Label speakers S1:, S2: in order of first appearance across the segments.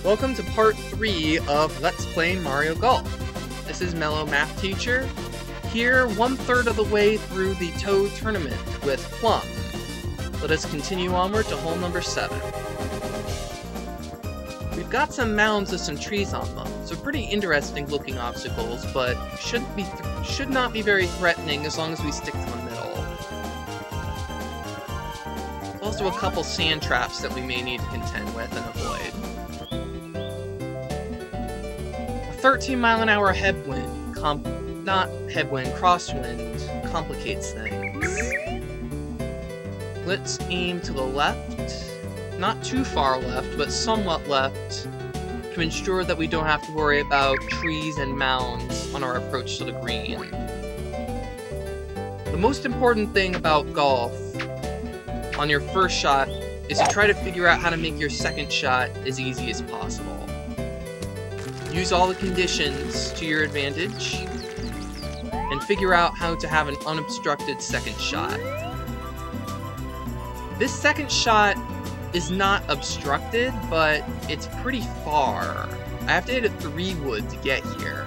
S1: Welcome to part 3 of Let's Play Mario Golf. This is Mellow Math Teacher, here 1/3 of the way through the Toad Tournament with Plum. Let us continue onward to hole number 7. We've got some mounds with some trees on them, so pretty interesting looking obstacles, but should not be very threatening as long as we stick to the middle. Also a couple sand traps that we may need to contend with and avoid. 13-mile-an-hour headwind, crosswind, complicates things. Let's aim to the left, not too far left, but somewhat left, to ensure that we don't have to worry about trees and mounds on our approach to the green. The most important thing about golf on your first shot is to try to figure out how to make your second shot as easy as possible. Use all the conditions to your advantage, and figure out how to have an unobstructed second shot. This second shot is not obstructed, but it's pretty far. I have to hit a 3-wood to get here.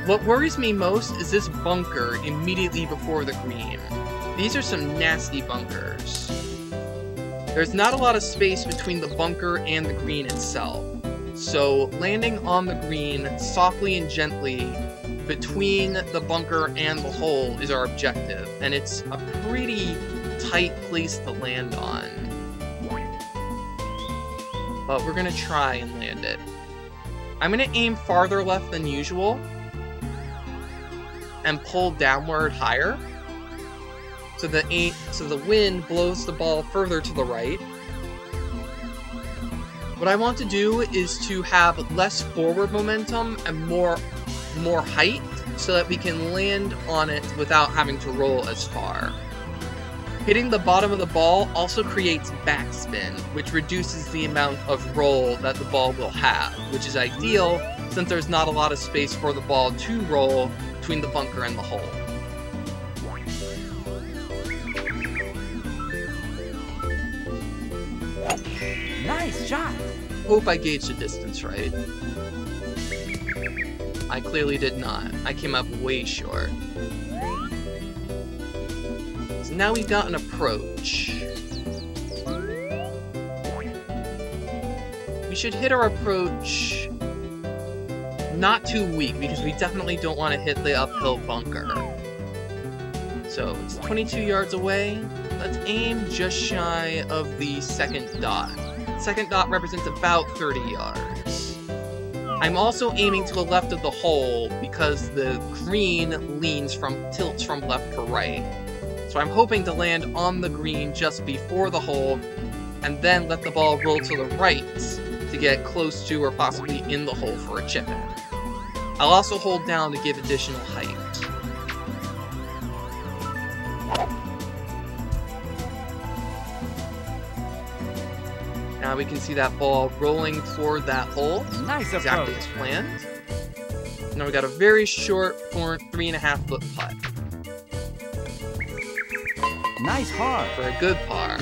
S1: What worries me most is this bunker immediately before the green. These are some nasty bunkers. There's not a lot of space between the bunker and the green itself. So, landing on the green, softly and gently, between the bunker and the hole is our objective, and it's a pretty tight place to land on. But we're gonna try and land it. I'm gonna aim farther left than usual, and pull downward higher, so the wind blows the ball further to the right. What I want to do is to have less forward momentum and more height, so that we can land on it without having to roll as far. Hitting the bottom of the ball also creates backspin, which reduces the amount of roll that the ball will have, which is ideal since there's not a lot of space for the ball to roll between the bunker and the hole.
S2: Nice shot!
S1: Hope I gauged the distance right. I clearly did not. I came up way short. So now we've got an approach. We should hit our approach not too weak, because we definitely don't want to hit the uphill bunker. So it's 22 yards away. Let's aim just shy of the second dot. Second dot represents about 30 yards. I'm also aiming to the left of the hole because the green tilts from left to right. So I'm hoping to land on the green just before the hole, and then let the ball roll to the right to get close to or possibly in the hole for a chip in. I'll also hold down to give additional height. Now we can see that ball rolling toward that hole.
S2: Nice
S1: exactly
S2: approach.
S1: as planned. Now we got a very short 3.5-foot putt.
S2: Nice par.
S1: For a good par.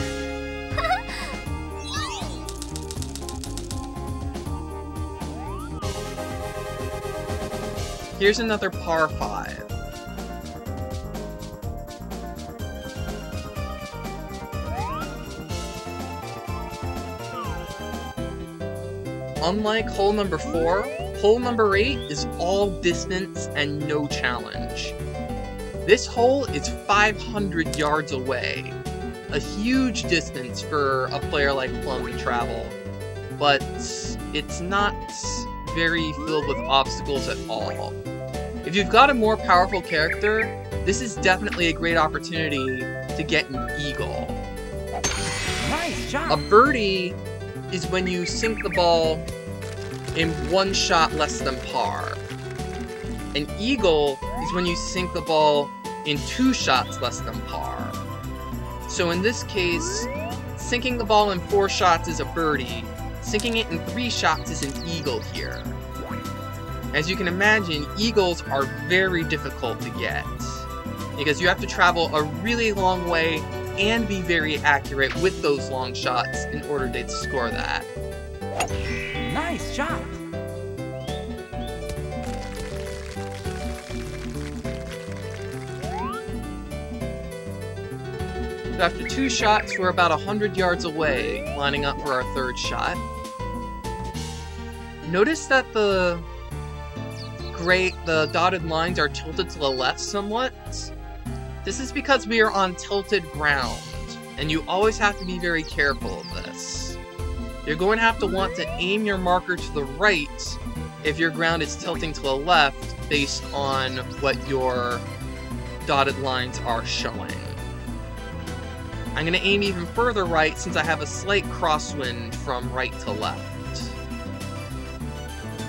S1: Here's another par 5. Unlike hole number 4, hole number 8 is all distance and no challenge. This hole is 500 yards away, a huge distance for a player like Plum to travel, but it's not very filled with obstacles at all. If you've got a more powerful character, this is definitely a great opportunity to get an eagle.
S2: Nice shot.
S1: A birdie is when you sink the ball in 1 shot less than par. An eagle is when you sink the ball in 2 shots less than par. So in this case, sinking the ball in 4 shots is a birdie, sinking it in 3 shots is an eagle here. As you can imagine, eagles are very difficult to get, because you have to travel a really long way and be very accurate with those long shots in order to score that.
S2: Nice shot.
S1: So after 2 shots, we're about 100 yards away, lining up for our 3rd shot. Notice that the dotted lines are tilted to the left somewhat. This is because we are on tilted ground, and you always have to be very careful of this. You're going to have to want to aim your marker to the right if your ground is tilting to the left based on what your dotted lines are showing. I'm going to aim even further right since I have a slight crosswind from right to left.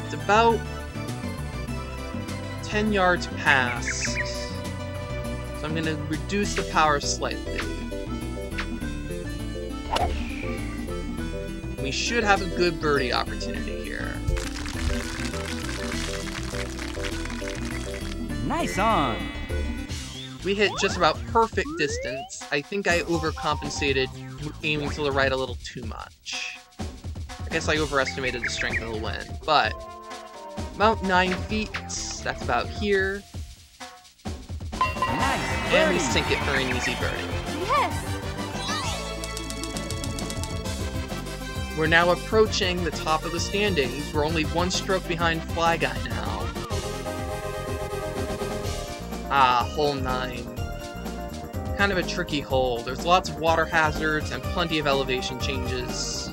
S1: It's about 10 yards past, so I'm going to reduce the power slightly. We should have a good birdie opportunity here.
S2: Nice on.
S1: We hit just about perfect distance. I think I overcompensated aiming to the right a little too much. I guess I overestimated the strength of the wind, but about 9 feet, that's about here.
S2: Nice
S1: And we
S2: birdie.
S1: sink it for an easy birdie.
S3: Yes!
S1: We're now approaching the top of the standings. We're only 1 stroke behind Fly Guy now. Ah, hole 9. Kind of a tricky hole. There's lots of water hazards and plenty of elevation changes.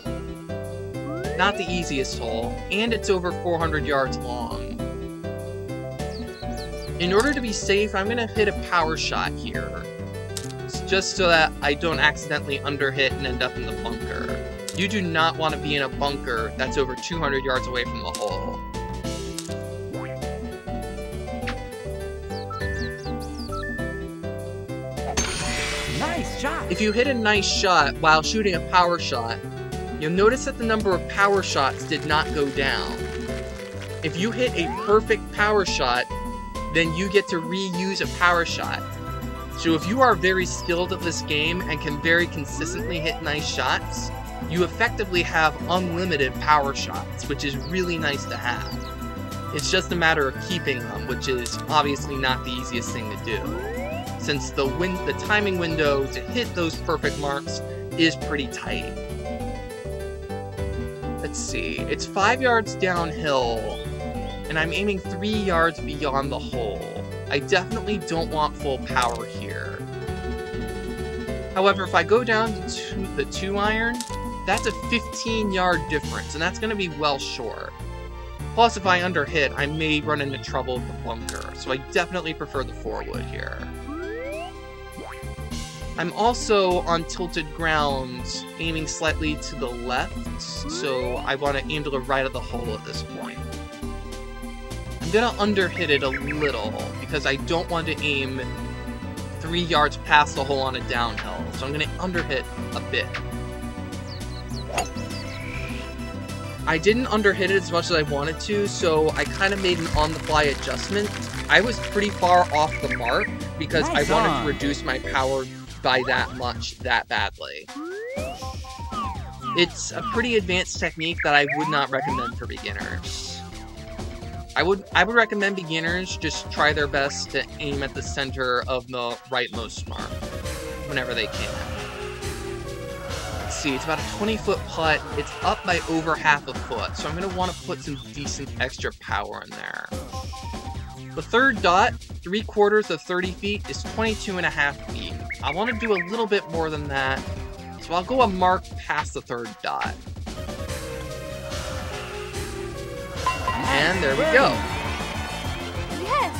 S1: Not the easiest hole, and it's over 400 yards long. In order to be safe, I'm going to hit a power shot here. Just so that I don't accidentally underhit and end up in the bunker. You do not want to be in a bunker that's over 200 yards away from the hole.
S2: Nice shot.
S1: If you hit a nice shot while shooting a power shot, you'll notice that the number of power shots did not go down. If you hit a perfect power shot, then you get to reuse a power shot. So if you are very skilled at this game and can very consistently hit nice shots, you effectively have unlimited power shots, which is really nice to have. It's just a matter of keeping them, which is obviously not the easiest thing to do, since the timing window to hit those perfect marks is pretty tight. Let's see, it's 5 yards downhill, and I'm aiming 3 yards beyond the hole. I definitely don't want full power here. However, if I go down to the 2-iron, that's a 15-yard difference, and that's going to be well short. Plus, if I underhit, I may run into trouble with the bunker, so I definitely prefer the 4-wood here. I'm also on tilted ground, aiming slightly to the left, so I want to aim to the right of the hole at this point. I'm going to underhit it a little, because I don't want to aim 3 yards past the hole on a downhill, so I'm going to underhit a bit. I didn't underhit it as much as I wanted to, so I kind of made an on-the-fly adjustment. I was pretty far off the mark, because I wanted to reduce my power by that much, that badly. It's a pretty advanced technique that I would not recommend for beginners. I would recommend beginners just try their best to aim at the center of the rightmost mark whenever they can. Let's see, it's about a 20-foot putt. It's up by over half a foot, so I'm going to want to put some decent extra power in there. The third dot, 3/4 of 30 feet, is 22.5 feet. I want to do a little bit more than that, so I'll go a mark past the third dot. And there we go.
S3: Yes!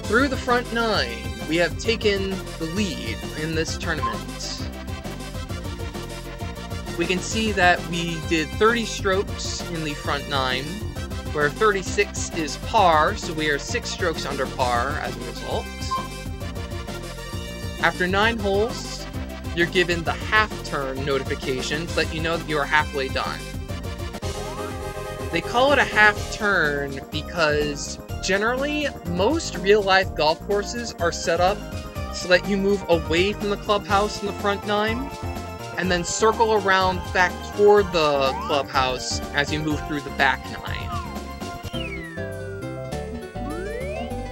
S1: Through the front 9, we have taken the lead in this tournament. We can see that we did 30 strokes in the front 9, where 36 is par, so we are 6 strokes under par as a result. After 9 holes, you're given the half-turn notification to let you know that you are halfway done. They call it a half-turn because generally, most real-life golf courses are set up so that you move away from the clubhouse in the front 9. and then circle around back toward the clubhouse as you move through the back 9.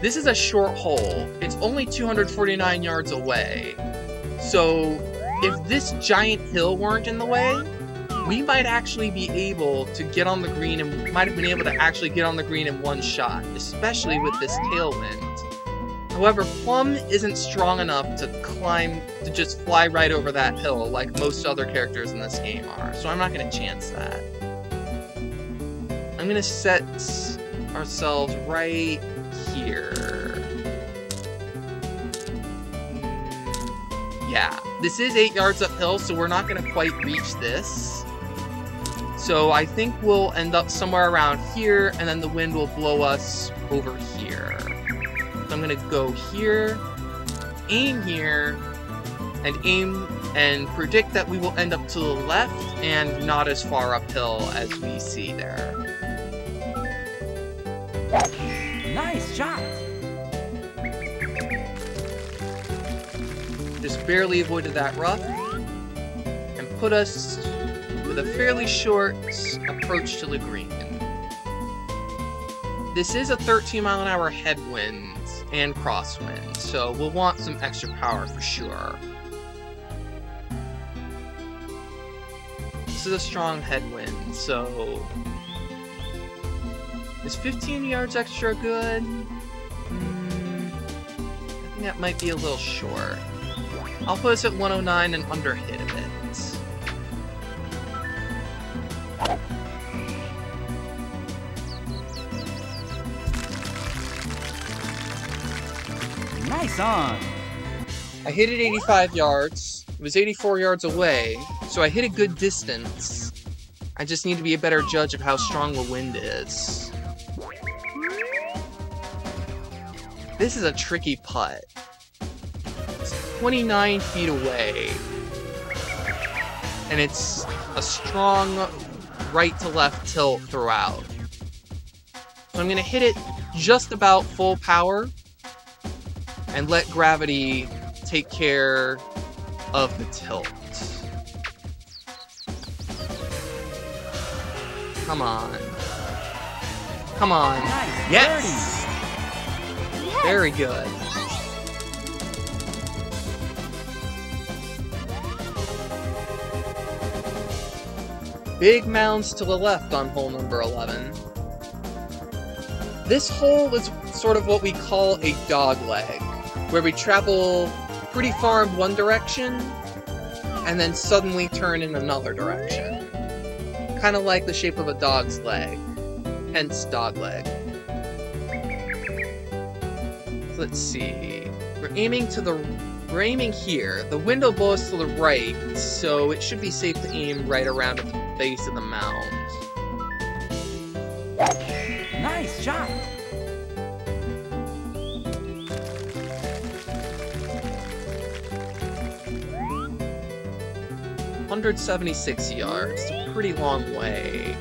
S1: This is a short hole. It's only 249 yards away. So, if this giant hill weren't in the way, we might actually be able to get on the green, and we might have been able to actually get on the green in one shot, especially with this tailwind. However, Plum isn't strong enough to just fly right over that hill like most other characters in this game are, so I'm not going to chance that. I'm going to set ourselves right here. Yeah, this is 8 yards uphill, so we're not going to quite reach this. So I think we'll end up somewhere around here, and then the wind will blow us over here. So I'm gonna go here, aim here, and predict that we will end up to the left and not as far uphill as we see there.
S2: Nice shot.
S1: Just barely avoided that rough, and put us with a fairly short approach to the green. This is a 13-mile-an-hour headwind and crosswind, so we'll want some extra power for sure. This is a strong headwind, so is 15 yards extra good? I think that might be a little short. I'll put us at 109 and underhit a bit.
S2: Nice on.
S1: I hit it 85 yards. It was 84 yards away, so I hit a good distance. I just need to be a better judge of how strong the wind is. This is a tricky putt. It's 29 feet away, and it's a strong right to left tilt throughout. So I'm going to hit it just about full power and let gravity take care of the tilt. Come on. Come on.
S2: Nice.
S1: Yes! Very good. Big mounds to the left on hole number 11. This hole is sort of what we call a dog leg, where we travel pretty far in one direction and then suddenly turn in another direction. Kind of like the shape of a dog's leg, hence dog leg. Let's see. We're aiming here. The wind will blow us to the right, so it should be safe to aim right around at the base of the mound.
S2: Nice shot.
S1: $176 yards. It's a pretty long way.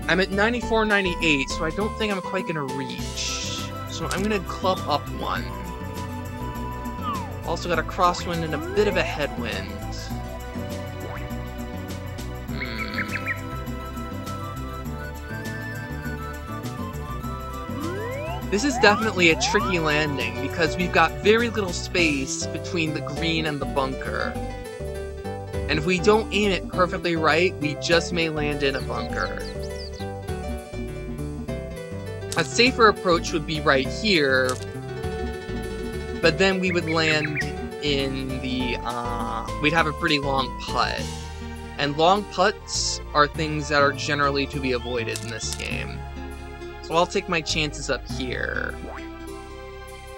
S1: I'm at 94.98, so I don't think I'm quite gonna reach. So I'm gonna club up one. Also got a crosswind and a bit of a headwind. This is definitely a tricky landing because we've got very little space between the green and the bunker. And if we don't aim it perfectly right, we just may land in a bunker. A safer approach would be right here, but then we would land in the, we'd have a pretty long putt. And long putts are things that are generally to be avoided in this game. So I'll take my chances up here.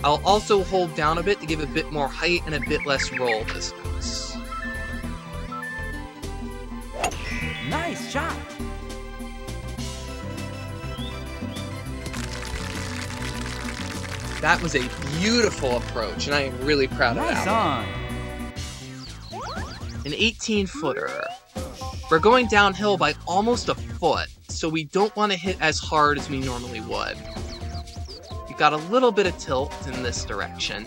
S1: I'll also hold down a bit to give a bit more height and a bit less roll distance.
S2: Nice shot.
S1: That was a beautiful approach, and I am really proud of
S2: Nice
S1: that
S2: on.
S1: An 18-footer. We're going downhill by almost a foot, so we don't want to hit as hard as we normally would. We've got a little bit of tilt in this direction.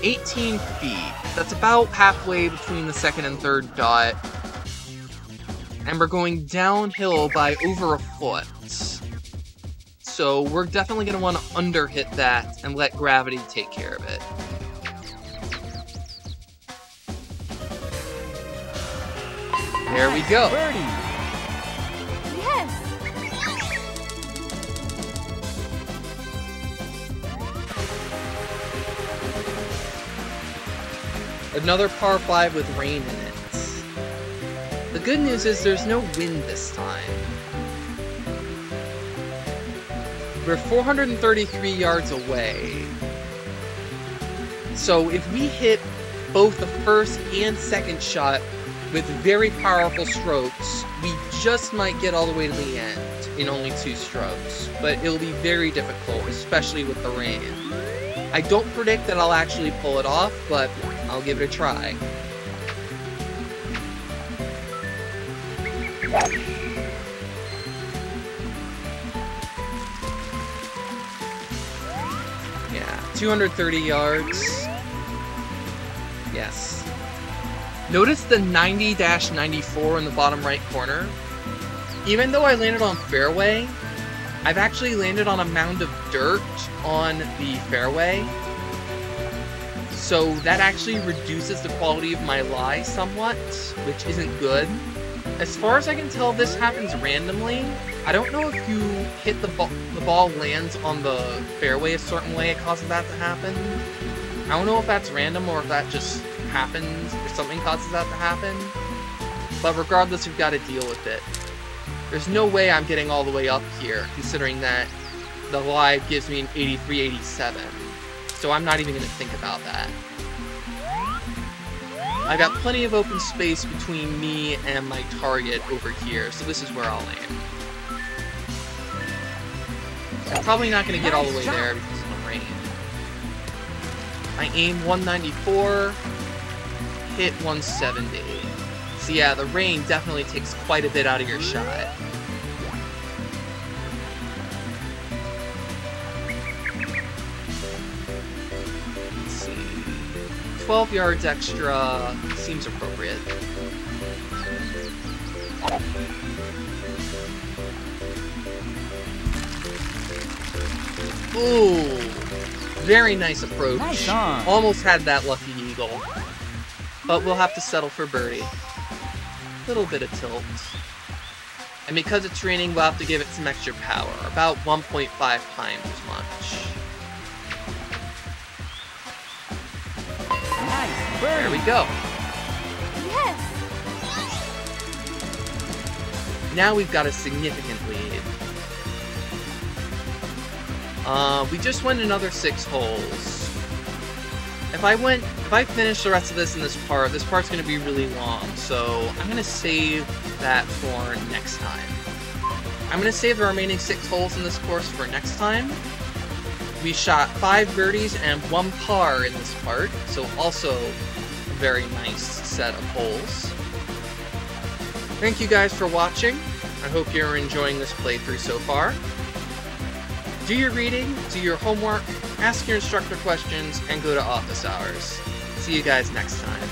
S1: 18 feet. That's about halfway between the second and third dot. And we're going downhill by over a foot. So we're definitely going to want to underhit that and let gravity take care of it. There we go.
S2: Birdie.
S3: Yes.
S1: Another par 5 with rain in it. The good news is there's no wind this time. We're 433 yards away. So if we hit both the first and second shot with very powerful strokes, we just might get all the way to the end in only 2 strokes. But it'll be very difficult, especially with the rain. I don't predict that I'll actually pull it off, but I'll give it a try. Yeah, 230 yards. Yes. Notice the 90-94 in the bottom right corner. Even though I landed on fairway, I've actually landed on a mound of dirt on the fairway. So that actually reduces the quality of my lie somewhat, which isn't good. As far as I can tell, this happens randomly. I don't know if you hit the ball lands on the fairway a certain way, it causes that to happen. I don't know if that's random or if that just happens or something causes that to happen. But regardless, we've got to deal with it. There's no way I'm getting all the way up here, considering that the live gives me an 83-87. So I'm not even going to think about that. I got plenty of open space between me and my target over here, so this is where I'll land. I'm probably not going to get all the way there because of the rain. I aim 194, hit 170. So yeah, the rain definitely takes quite a bit out of your shot. Let's see. 12 yards extra seems appropriate. Ooh, very nice approach.
S2: Nice on.
S1: Almost had that lucky eagle. But we'll have to settle for birdie. Little bit of tilt. And because it's raining, we'll have to give it some extra power. About 1.5 times as much.
S2: Nice birdie.
S1: There we go.
S3: Yes.
S1: Now we've got a significant lead. We just went another 6 holes. If I finish the rest of this in this part's going to be really long, so I'm going to save that for next time. I'm going to save the remaining 6 holes in this course for next time. We shot 5 birdies and 1 par in this part, so also a very nice set of holes. Thank you guys for watching. I hope you're enjoying this playthrough so far. Do your reading, do your homework, ask your instructor questions, and go to office hours. See you guys next time.